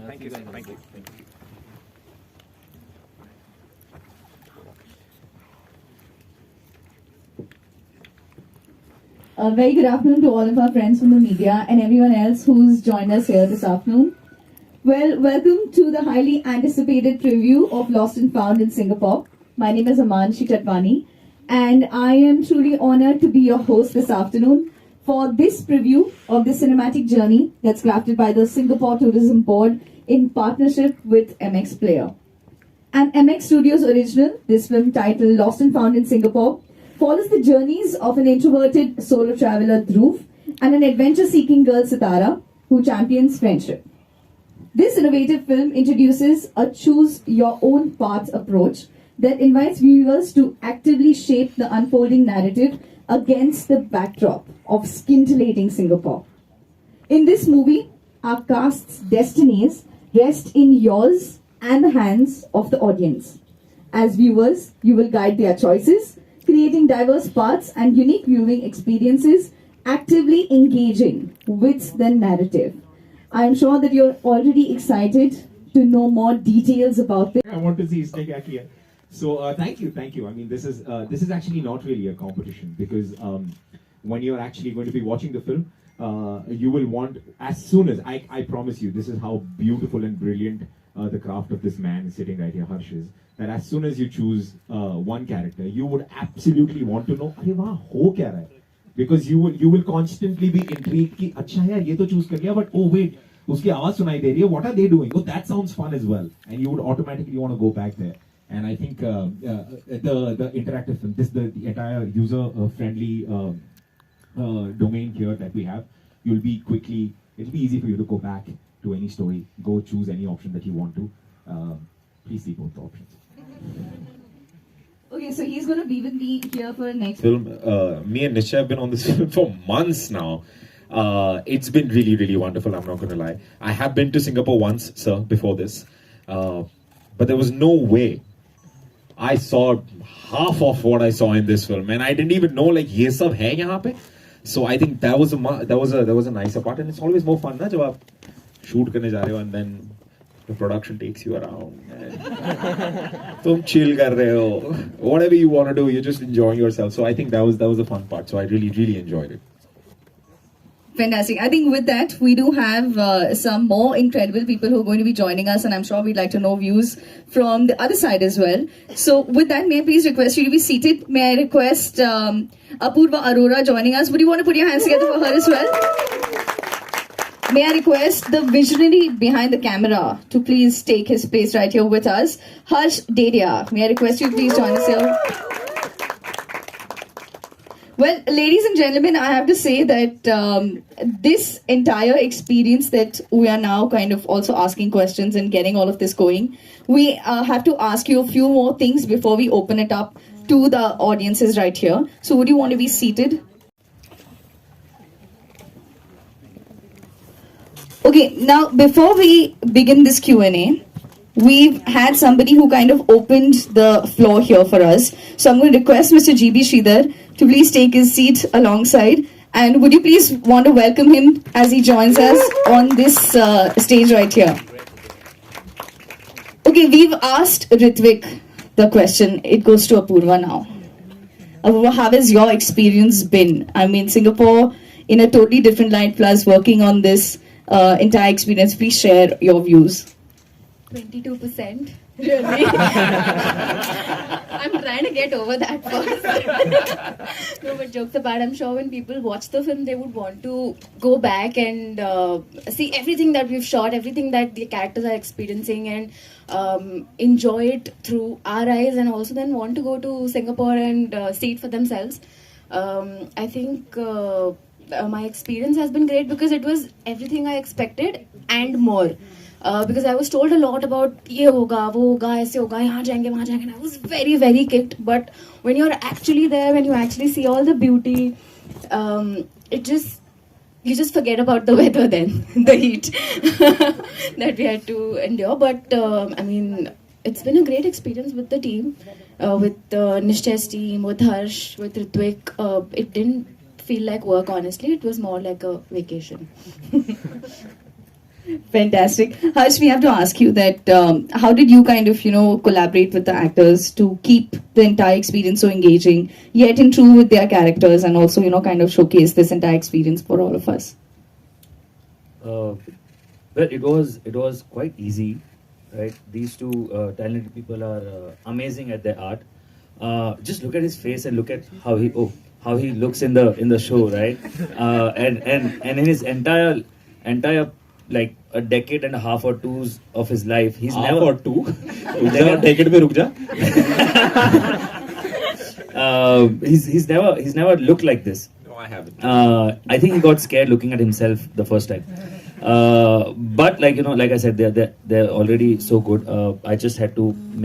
Thank you. Thank you. A very good afternoon to all of our friends from the media and everyone else who's joined us here this afternoon. Well, welcome to the highly anticipated preview of Lost and Found in Singapore. My name is Amanshi Tatwani, and I am truly honored to be your host this afternoon for this preview of the cinematic journey that's crafted by the Singapore Tourism Board in partnership with MX Player. An MX Studios original, this film titled Lost and Found in Singapore follows the journeys of an introverted solo traveler, Dhruv, and an adventure-seeking girl, Sitara, who champions friendship. This innovative film introduces a choose-your-own-path approach that invites viewers to actively shape the unfolding narrative against the backdrop of scintillating Singapore. In this movie, our cast's destinies rest in yours and the hands of the audience. As viewers, you will guide their choices, creating diverse paths and unique viewing experiences, actively engaging with the narrative. I am sure that you're already excited to know more details about this. I want to see Snake here. So thank you. I mean, this is actually not really a competition because when you're actually going to be watching the film, you will want, as soon as I promise you, this is how beautiful and brilliant the craft of this man sitting right here, Harsh, is. That as soon as you choose one character, you would absolutely want to know, अरे वहाँ हो क्या रहा है? Because you will constantly be intrigued कि अच्छा यार ये तो choose कर लिया, but oh wait, उसकी आवाज सुनाई दे रही है. What are they doing? Oh, that sounds fun as well, and you would automatically want to go back there. And I think the interactive film, the entire user friendly domain here that we have, it'll be easy for you to go back to any story, go choose any option that you want to. Please see both the options. Okay, so he's going to be with me here for the next film. Me and Nisha have been on this film for months now. It's been really, really wonderful, I'm not going to lie. I have been to Singapore once, sir, before this. But there was no way I saw half of what I saw in this film. And I didn't even know, like, ye sab hai yahan pe. So I think that was a nicer part. And it's always more fun, na, jab aap shoot karne ja rahe ho and then the production takes you around and tum chill kar rahe ho. Whatever you want to do, you're just enjoying yourself. So I think that was the fun part. So I really, really enjoyed it. Fantastic. I think with that, we do have some more incredible people who are going to be joining us, and I'm sure we'd like to know views from the other side as well. So with that, may I please request you to be seated? May I request Apoorva Arora joining us? Would you want to put your hands together for her as well? May I request the visionary behind the camera to please take his place right here with us, Harsh Dedia. May I request you to please join us here? Well, ladies and gentlemen, I have to say that this entire experience that we are now kind of also asking questions and getting all of this going, we have to ask you a few more things before we open it up to the audiences right here. So would you want to be seated? Okay, now before we begin this Q&A, we've had somebody who kind of opened the floor here for us. So I'm going to request Mr. G.B. Sridhar to please take his seat alongside. And would you please want to welcome him as he joins us on this stage right here. Okay, we've asked Rithvik the question. It goes to Apoorva now. Apoorva, how has your experience been? I mean, Singapore in a totally different light, plus working on this entire experience. Please share your views. 22%. Really? I'm trying to get over that first. No, but jokes apart, I'm sure when people watch the film, they would want to go back and see everything that we've shot, everything that the characters are experiencing, and enjoy it through our eyes, and also then want to go to Singapore and see it for themselves. I think my experience has been great because it was everything I expected and more. Because I was told a lot about ये होगा, वो होगा, ऐसे होगा, यहाँ जाएंगे, वहाँ जाएंगे. And I was very, very kicked. But when you're actually there, when you actually see all the beauty, you just forget about the weather then, the heat that we had to endure. But I mean, it's been a great experience with the team, with Nishchay's team, with Harsh, with Rithvik. It didn't feel like work, honestly. It was more like a vacation. Fantastic. Harsh, we have to ask you that how did you kind of, collaborate with the actors to keep the entire experience so engaging, yet in true with their characters, and also, kind of showcase this entire experience for all of us? Well, it was quite easy, right? These two talented people are amazing at their art. Just look at his face and look at how he looks in the show, right? And in his entire like a decade and a half or two of his life, he's Half never or two? Decade mein ruk ja. He's never looked like this. No, I haven't. I think he got scared looking at himself the first time. But like I said, they're already so good. I just had to make